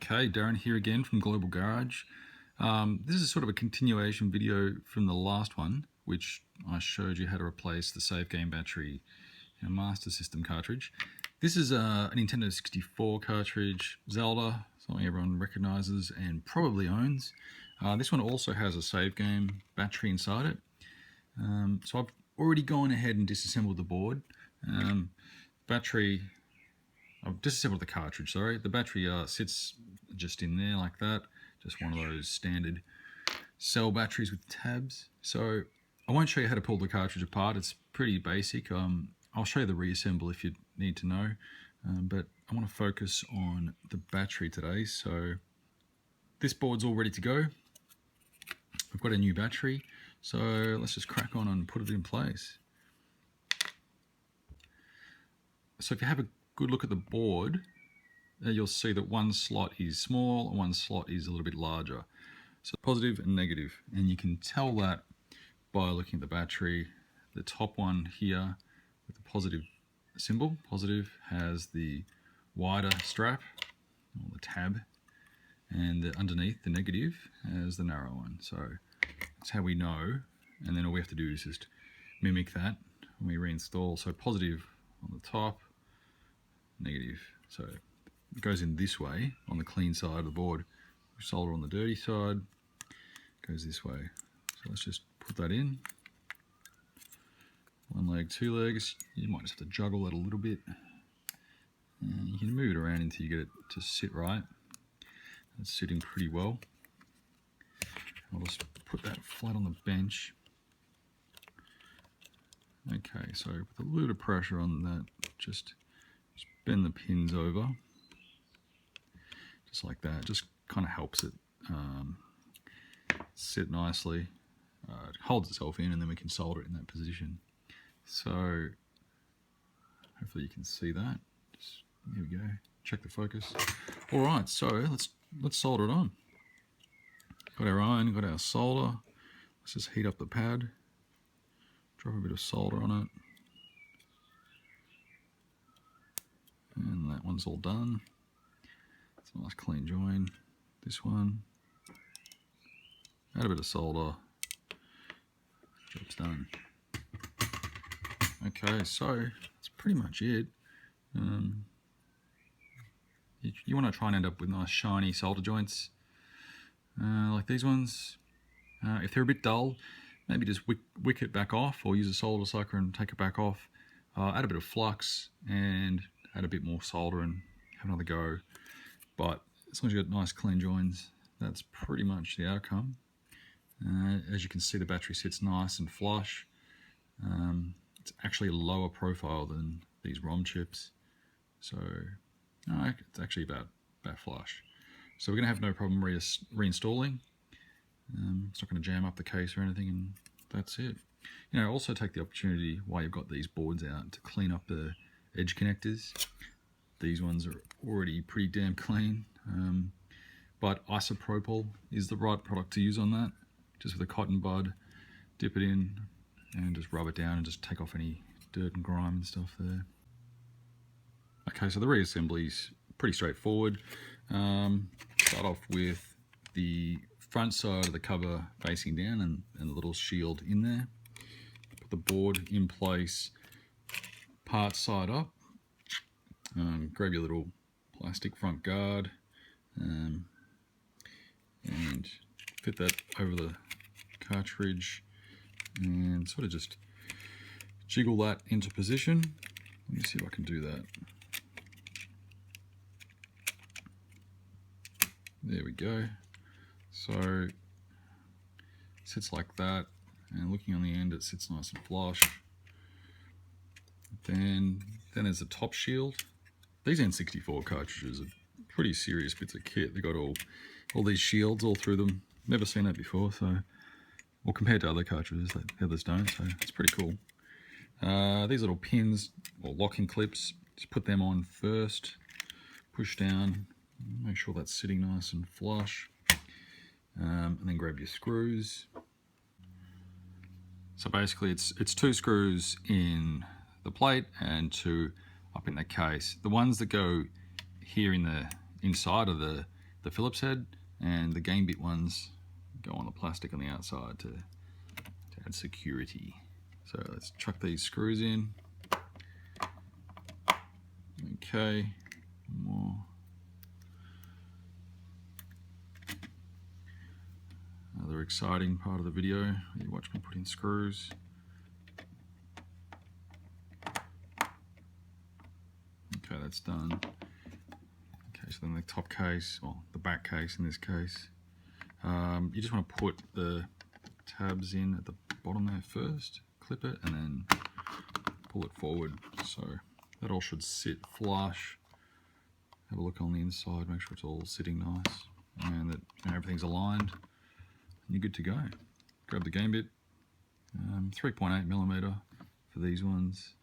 Okay, Darren here again from Global Garage. This is sort of a continuation video from the last one, which I showed you how to replace the save game battery in a Master System cartridge. This is a Nintendo 64 cartridge, Zelda, something everyone recognizes and probably owns. This one also has a save game battery inside it. So I've already gone ahead and disassembled the board. I've disassembled the cartridge, sorry. The battery sits just in there like that. Just one of those standard cell batteries with tabs. So I won't show you how to pull the cartridge apart. It's pretty basic. I'll show you the reassemble if you need to know. But I want to focus on the battery today. So this board's all ready to go. We've got a new battery. So let's just crack on and put it in place. So if you have a good look at the board, you'll see that one slot is small and one slot is a little bit larger. So positive and negative, and you can tell that by looking at the battery. The top one here with the positive symbol, positive, has the wider strap or the tab, and underneath the negative has the narrow one. So that's how we know, and then all we have to do is just mimic that when we reinstall. So positive on the top, negative. So it goes in this way on the clean side of the board. We solder on the dirty side, goes this way. So let's just put that in. One leg, two legs. You might just have to juggle it a little bit. And you can move it around until you get it to sit right. It's sitting pretty well. I'll just put that flat on the bench. Okay, so with a little bit of pressure on that, just bend the pins over, just like that. Just kind of helps it sit nicely. It holds itself in, and then we can solder it in that position. So hopefully you can see that. Here we go. Check the focus. All right, so let's solder it on. Got our iron, got our solder. Let's just heat up the pad. Drop a bit of solder on it. And that one's all done. It's a nice clean join. This one. Add a bit of solder. Job's done. Okay, so that's pretty much it. You want to try and end up with nice shiny solder joints like these ones. If they're a bit dull, maybe just wick it back off, or use a solder sucker and take it back off. Add a bit of flux and add a bit more solder and have another go. But as long as you've got nice clean joins, that's pretty much the outcome. As you can see, the battery sits nice and flush. It's actually a lower profile than these ROM chips, so it's actually about flush. So we're going to have no problem reinstalling. It's not going to jam up the case or anything, and that's it. You know, also take the opportunity while you've got these boards out to clean up the edge connectors. These ones are already pretty damn clean, but isopropyl is the right product to use on that. Just with a cotton bud, dip it in and just rub it down and just take off any dirt and grime and stuff there. Okay, so the reassembly is pretty straightforward. Start off with the front side of the cover facing down and the little shield in there. Put the board in place, part side up. Grab your little plastic front guard and fit that over the cartridge and sort of just jiggle that into position. Let me see if I can do that. There we go. So it sits like that, and looking on the end, it sits nice and flush. Then there's the top shield. These N64 cartridges are pretty serious bits of kit. They've got all these shields all through them. Never seen that before, so, well, compared to other cartridges, the others don't, so it's pretty cool. These little pins or locking clips, just put them on first, push down, make sure that's sitting nice and flush, and then grab your screws. So basically it's 2 screws in the plate and 2 up in the case. The ones that go here in the inside of the the Phillips head, and the game bit ones go on the plastic on the outside to add security. So let's chuck these screws in. Okay, more. Another exciting part of the video, you watch me put in screws. Okay, that's done. Okay, so then the top case, or the back case in this case, you just want to put the tabs in at the bottom there first, clip it, and then pull it forward. So that all should sit flush. Have a look on the inside, make sure it's all sitting nice, and that everything's aligned, and you're good to go. Grab the game bit, 3.8mm for these ones.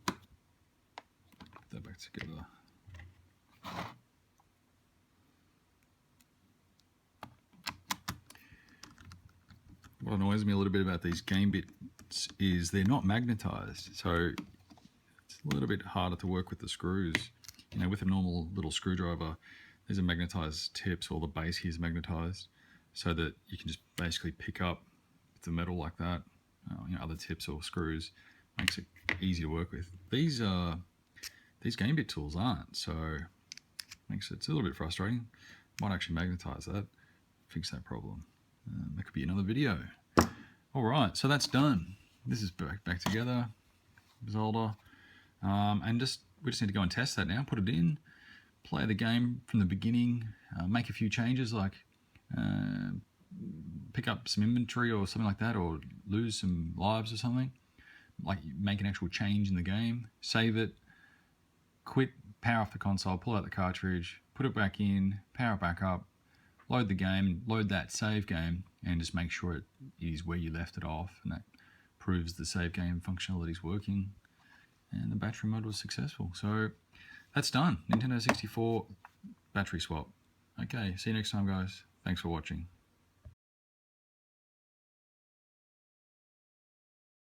Put that back together. What annoys me a little bit about these game bits is they're not magnetized, so it's a little bit harder to work with the screws. You know, with a normal little screwdriver, these are magnetized tips, or the base here is magnetized, so that you can just basically pick up the metal like that. You know, other tips or screws makes it easy to work with. These game bit tools aren't, so it's a little bit frustrating. Might actually magnetize that, fix that problem. That could be another video. Alright, so that's done. This is back together, Zolder. And we just need to go and test that now, put it in, play the game from the beginning, make a few changes, like pick up some inventory or something like that, or lose some lives or something, like make an actual change in the game, save it, quit, power off the console, pull out the cartridge, put it back in, power it back up, load the game, load that save game, and just make sure it is where you left it off, and that proves the save game functionality is working, and the battery mode was successful. So that's done. Nintendo 64 battery swap. Okay, see you next time, guys. Thanks for watching.